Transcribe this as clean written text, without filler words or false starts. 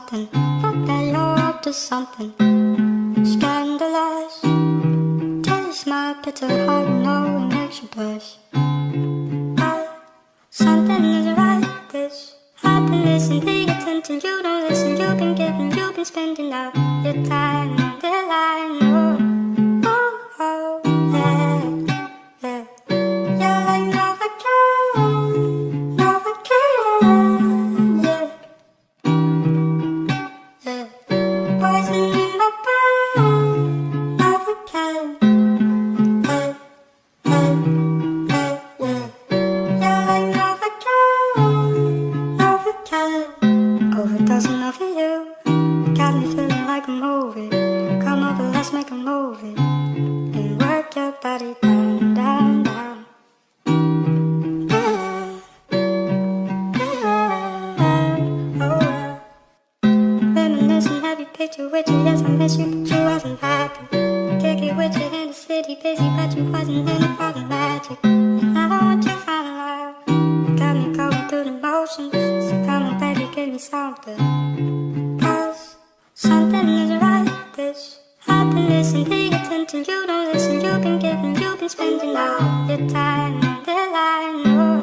something, that you're up to something scandalous. Taste my bitter heart, know it makes you blush. But something is right, this happiness and the attention. You don't listen, you've been giving, you've been spending all your time on the line. Oh, oh, yeah, yeah. You're like Novocaine, Novocaine, yeah. Poison in my brain, Novocaine. Hey, hey, hey, yeah. You're like Novocaine, Novocaine. Overdosing over you, got me feeling like a movie. Come over, let's make a movie and work your body down, down, down. Reminiscing, heavy picture with you. Yes, I miss you, but you wasn't happy. Kick it with you in the city, busy, but you wasn't in it for the magic. And I don't want you falling love. You got me going through the motions. So come on, baby, give me something. Cause something is right, this happiness and the attention. You don't listen, you've been giving, you've been spending all your time on the line.